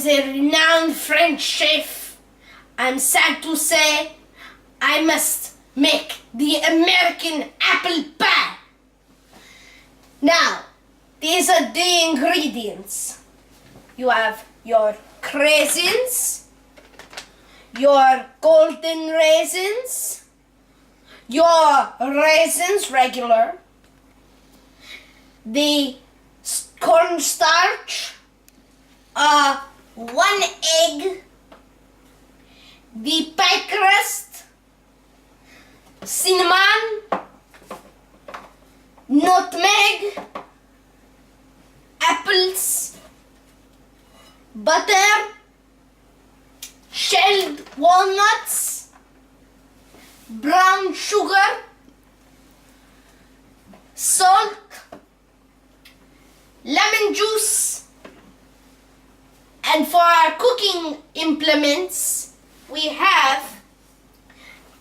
As a renowned French chef, I'm sad to say I must make the American apple pie. Now, these are the ingredients. You have your craisins, your golden raisins, your raisins regular, the cornstarch, 1 egg, the pie crust, cinnamon, nutmeg, apples, butter, shelled walnuts, brown sugar, salt, lemon juice, and for our cooking implements we have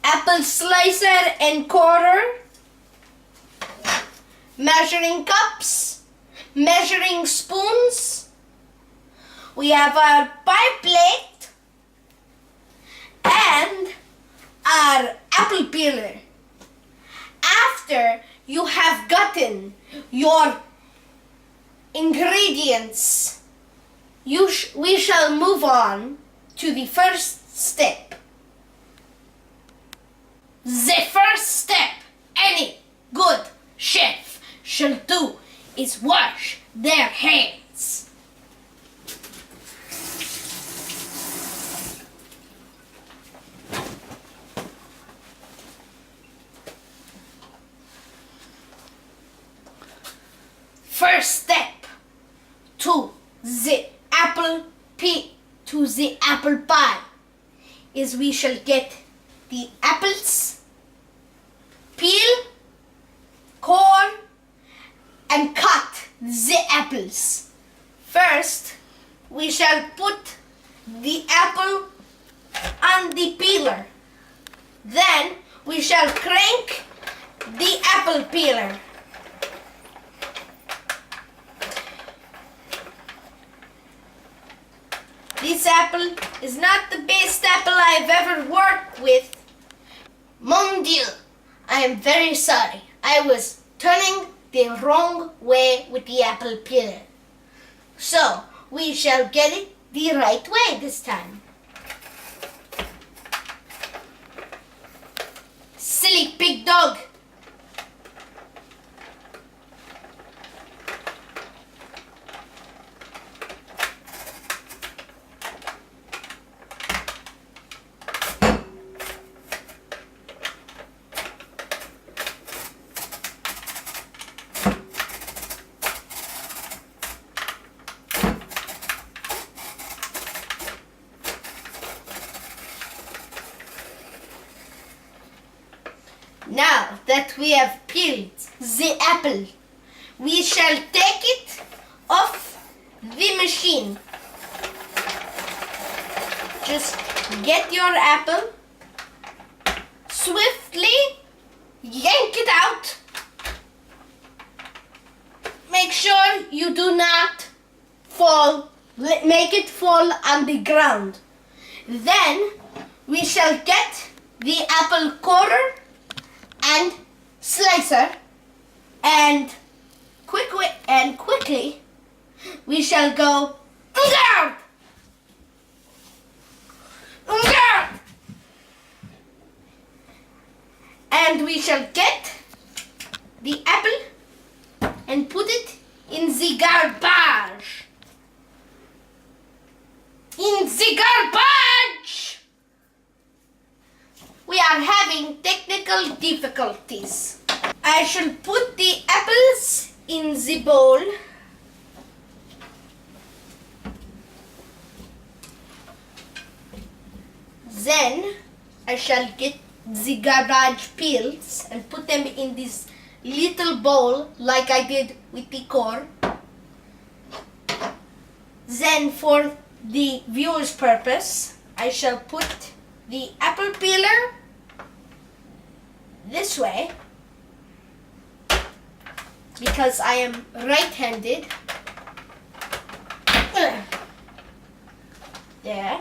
apple slicer and quarter, measuring cups, measuring spoons. We have our pie plate and our apple peeler. After you have gotten your ingredients, we shall move on to the first step. The first step any good chef shall do is wash their hands. First step to the apple pie is we shall get the apples, peel, core, and cut the apples. First, we shall put the apple on the peeler. Then, we shall crank the apple peeler. This apple is not the best apple I've ever worked with. Mon Dieu, I am very sorry. I was turning the wrong way with the apple peeler. So, we shall get it the right way this time. Silly pig dog. Now that we have peeled the apple, we shall take it off the machine. Just get your apple, swiftly yank it out. Make sure you do not make it fall on the ground. Then we shall get the apple quarter and slicer, and quickly we shall go and we shall get the apple and put it in the garbage. In the garbage! We are having technical difficulties. I shall put the apples in the bowl. Then I shall get the garbage peels and put them in this little bowl like I did with the core. Then for the viewer's purpose, I shall put the apple peeler this way because I am right-handed. There.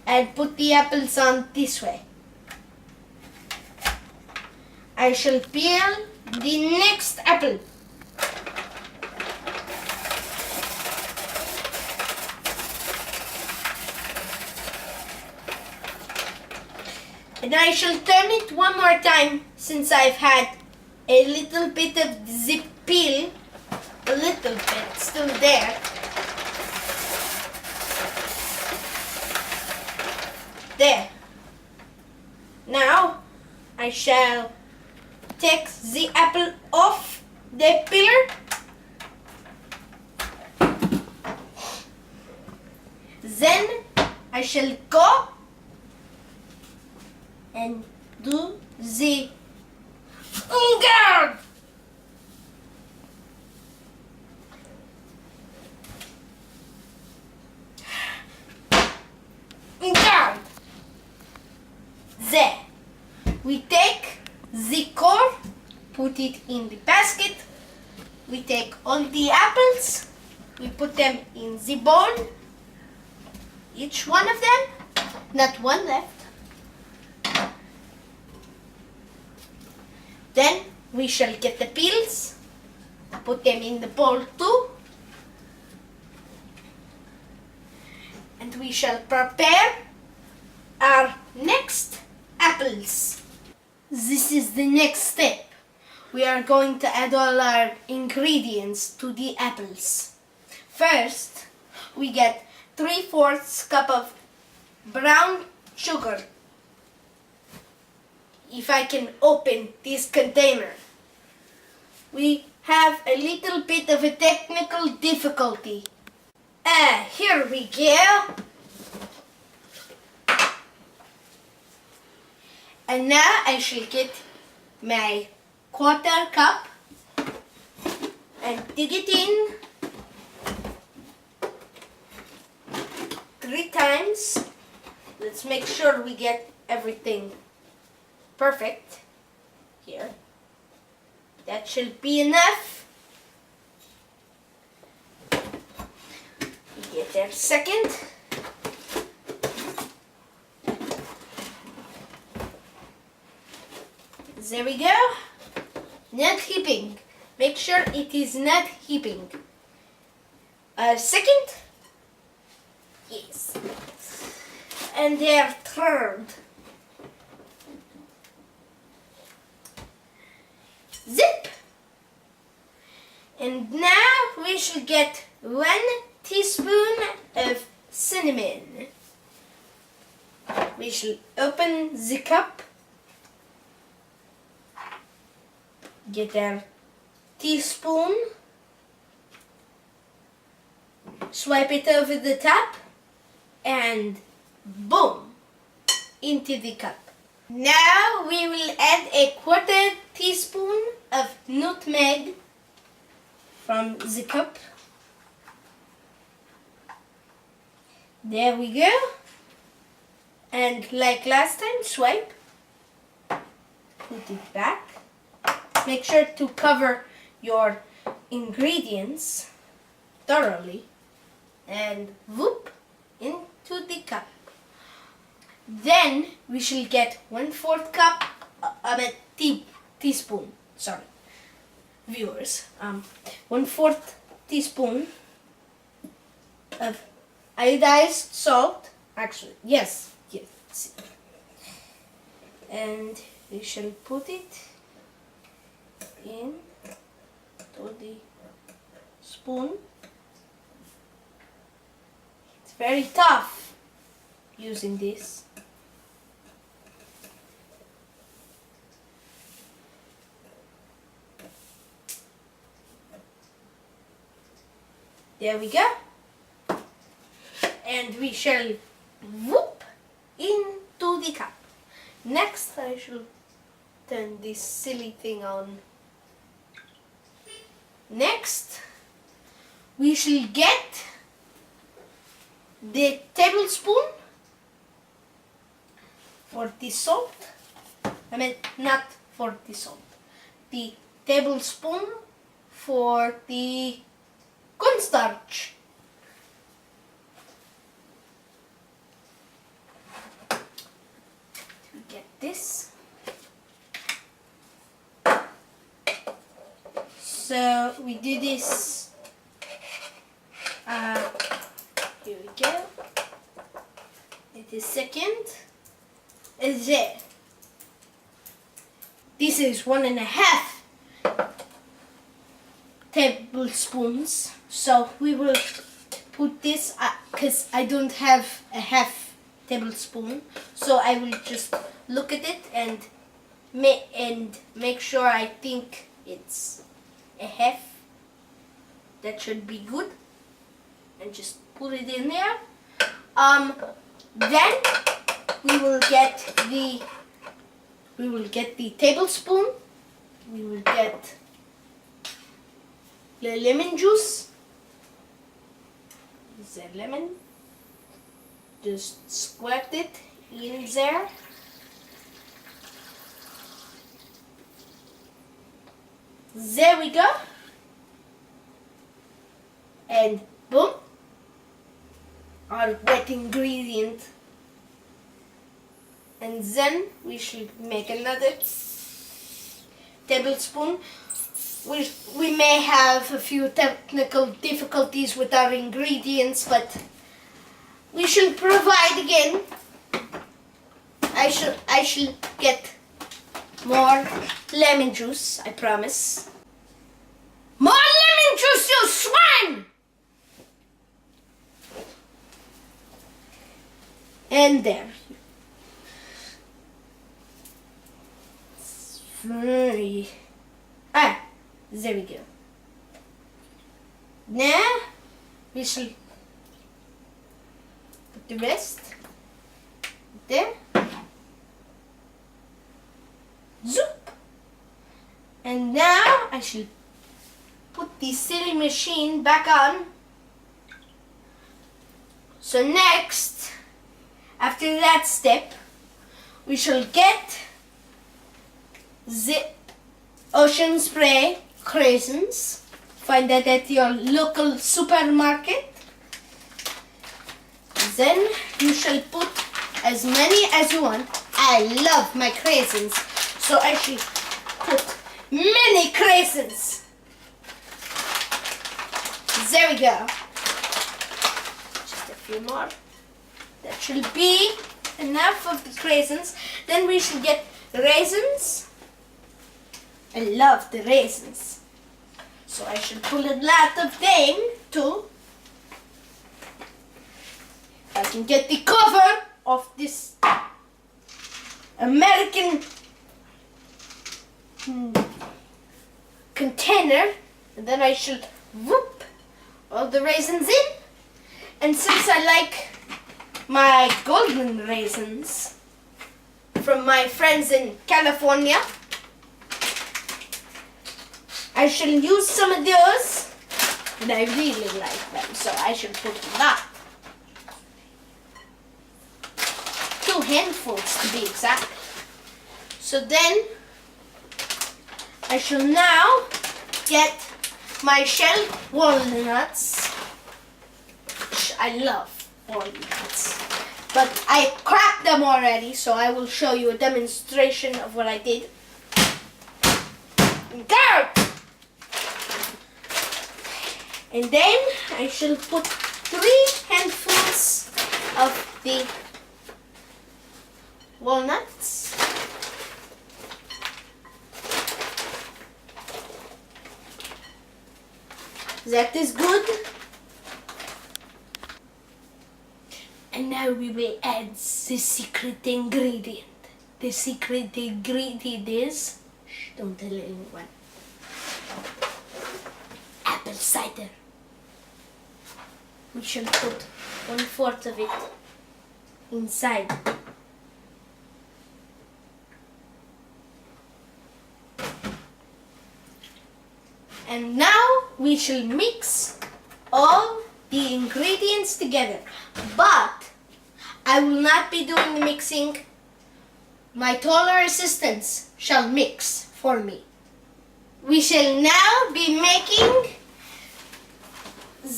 And put the apples on this way. I shall peel the next apple. And I shall turn it one more time since I've had a little bit of the peel, a little bit still there. There. Now I shall take the apple off the peeler. Then I shall go and do the guard. Guard. There. We take the core, put it in the basket. We take all the apples, we put them in the bowl. Each one of them, not one left. Then we shall get the peels, put them in the bowl too. And we shall prepare our next apples. This is the next step. We are going to add all our ingredients to the apples. First, we get 3/4 cup of brown sugar. If I can open this container. We have a little bit of a technical difficulty. Here we go. And now I shall get my 1/4 cup and dig it in 3 times. Let's make sure we get everything perfect here. That should be enough. Get there second. There we go. Not heaping. Make sure it is not heaping. Second. Yes. And there third. Zip. And now we should get 1 teaspoon of cinnamon. We should open the cup. Get our teaspoon. Swipe it over the top. And boom. Into the cup. Now we will add a 1/4 teaspoon of nutmeg from the cup. There we go. And like last time, swipe. Put it back. Make sure to cover your ingredients thoroughly. And whoop into the cup. Then we shall get 1/4 cup, teaspoon, sorry, viewers, 1/4 teaspoon of iodized salt, actually, yes, and we shall put it in to the spoon. It's very tough using this. There we go. And we shall whoop into the cup. Next, I shall turn this silly thing on. Next, we shall get the tablespoon for the salt. Not for the salt. The tablespoon for the cornstarch. So we do this. Here we go. It is second. Is there? This is 1.5 tablespoons. So we will put this because I don't have a half tablespoon. So I will just look at it and make sure I think it's a half. That should be good. And just put it in there. Then we will get the tablespoon. We will get the lemon juice. The lemon. Just squirt it in there. There we go. And boom. Our wet ingredient. And then we should make another tablespoon. We may have a few technical difficulties with our ingredients, but we shall provide again. I shall get more lemon juice, I promise. More lemon juice, you swine! And there. There we go. Now we shall put the rest there. Zoop. And now I shall put the silly machine back on. So next, after that step, we shall get the Ocean Spray craisins. Find that at your local supermarket. Then you shall put as many as you want. I love my craisins, so I shall put many craisins. There we go. Just a few more. That should be enough of the craisins. Then we should get raisins. I love the raisins. So I should put a lot of them too. I can get the cover of this American container. And then I should whoop all the raisins in. And since I like my golden raisins from my friends in California, I shall use some of those, and I really like them, so I shall put a lot. 2 handfuls to be exact. So then, I shall now get my shelled walnuts. I love walnuts, but I cracked them already, so I will show you a demonstration of what I did. Go! And then I shall put 3 handfuls of the walnuts. That is good. And now we will add the secret ingredient. The secret ingredient is, don't tell anyone, apple cider. We shall put 1/4 of it inside. And now we shall mix all the ingredients together. But I will not be doing the mixing. My taller assistants shall mix for me. We shall now be making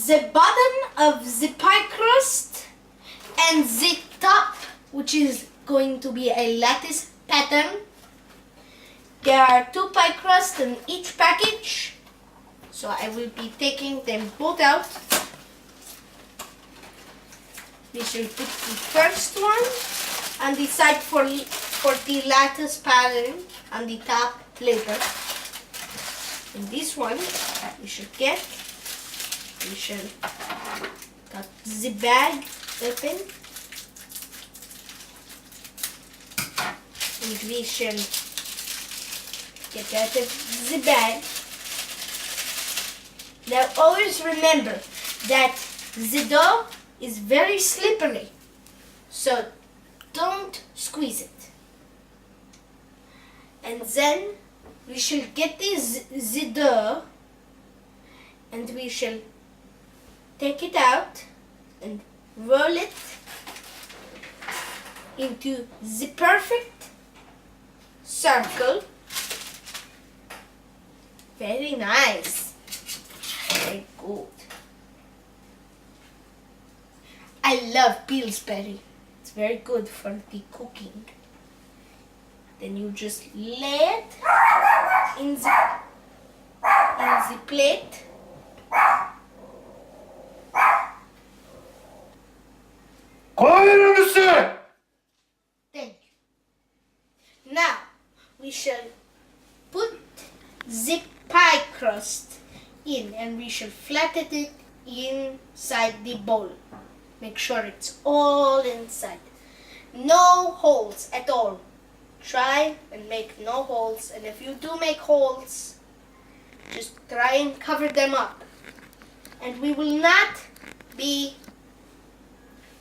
the bottom of the pie crust and the top, which is going to be a lattice pattern. There are 2 pie crusts in each package. So I will be taking them both out. We shall put the first one on the side for the lattice pattern on the top later. And this one we shall cut the bag open. And we shall get out of the bag. Now always remember that the dough is very slippery, so don't squeeze it. And then we shall get the dough and we shall take it out and roll it into the perfect circle. Very nice. Very good. I love Pillsbury. It's very good for the cooking. Then you just lay it in the plate. Thank you. Now we shall put the pie crust in and we shall flatten it inside the bowl. Make sure it's all inside. No holes at all. Try and make no holes, and if you do make holes, just try and cover them up. And we will not be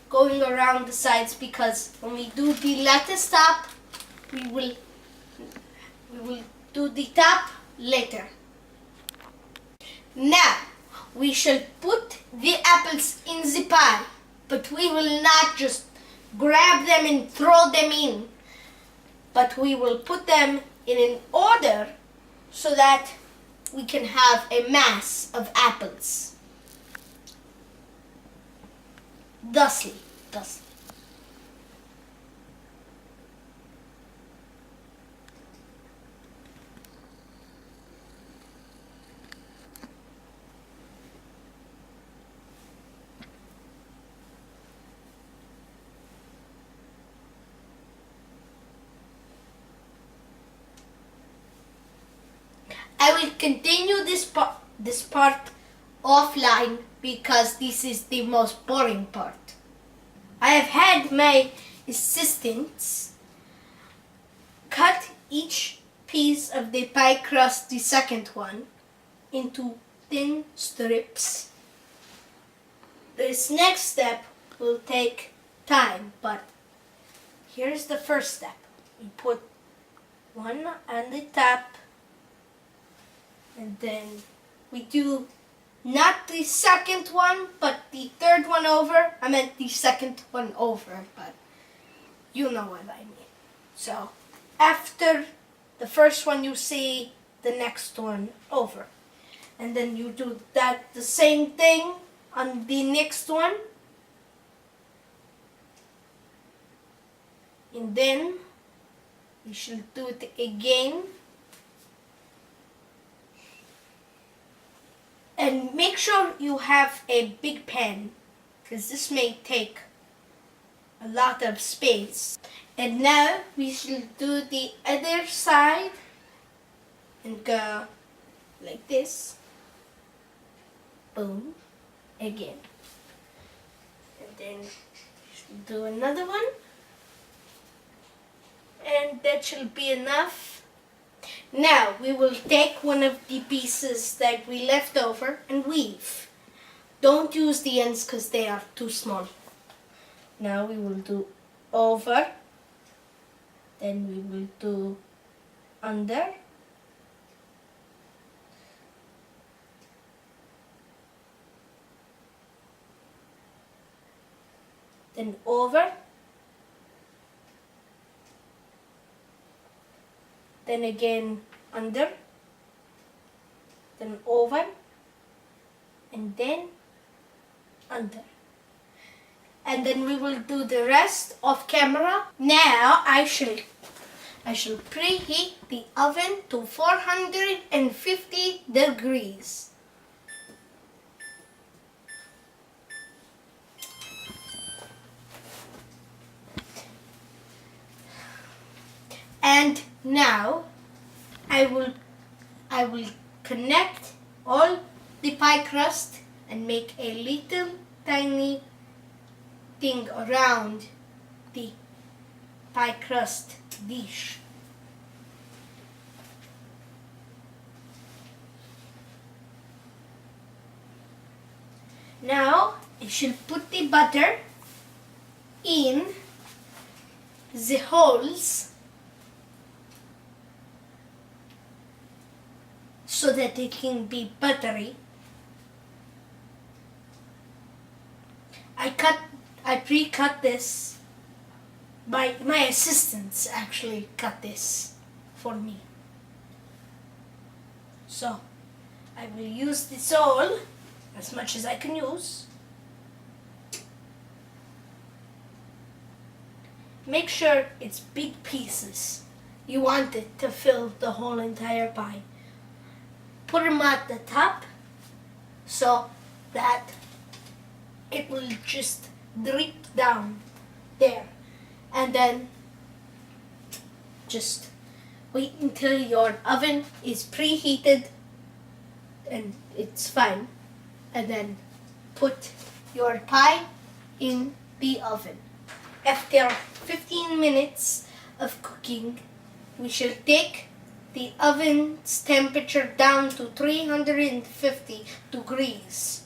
going around the sides because when we do the lattice top, we will do the top later. Now we shall put the apples in the pie, but we will not just grab them and throw them in, but we will put them in an order so that we can have a mass of apples. Thusly. I will continue this part offline because this is the most boring part. I have had my assistants cut each piece of the pie crust, the second one, into thin strips. This next step will take time, but here's the first step. We put one on the top, and then we do not the second one, but the third one over. I meant the second one over, but you know what I mean. So after the first one, you see the next one over. And then you do the same thing on the next one. And then we should do it again. And make sure you have a big pan, because this may take a lot of space. And now we shall do the other side and go like this. Boom. Again. And then we should do another one. And that shall be enough. Now we will take one of the pieces that we left over and weave. Don't use the ends because they are too small. Now we will do over, then we will do under, then over, then again under, then over, and then under. And then we will do the rest off camera. Now I shall preheat the oven to 450 degrees. And now I will connect all the pie crust and make a little tiny thing around the pie crust dish. Now I shall put the butter in the holes so that it can be buttery. I pre-cut this. My assistants actually cut this for me. So I will use this all as much as I can use. Make sure it's big pieces. You want it to fill the whole entire pie. Put them at the top so that it will just drip down there. And then just wait until your oven is preheated and it's fine. And then put your pie in the oven. After 15 minutes of cooking, we shall take the oven's temperature down to 350 degrees.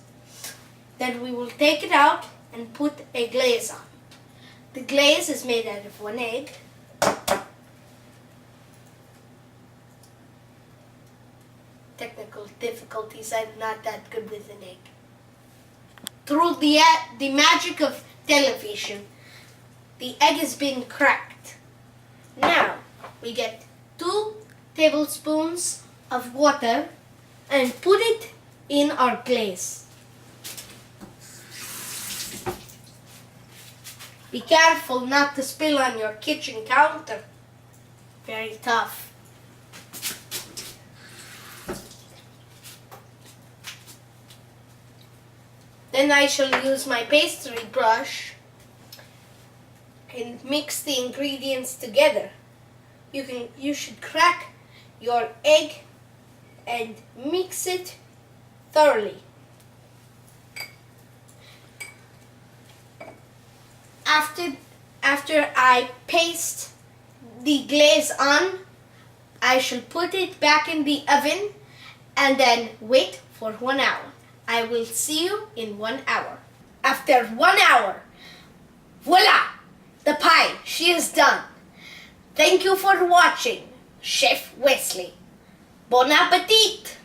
Then we will take it out and put a glaze on. The glaze is made out of 1 egg. Technical difficulties, I'm not that good with an egg. Through the magic of television, the egg has been cracked. Now we get 2 tablespoons of water and put it in our glaze. Be careful not to spill on your kitchen counter. Very tough. Then I shall use my pastry brush and mix the ingredients together. You should crack your egg and mix it thoroughly. After I paste the glaze on, I shall put it back in the oven and then wait for 1 hour. I will see you in 1 hour. After 1 hour, voila! The pie, she is done. Thank you for watching, Chef Wesley. Bon appetit!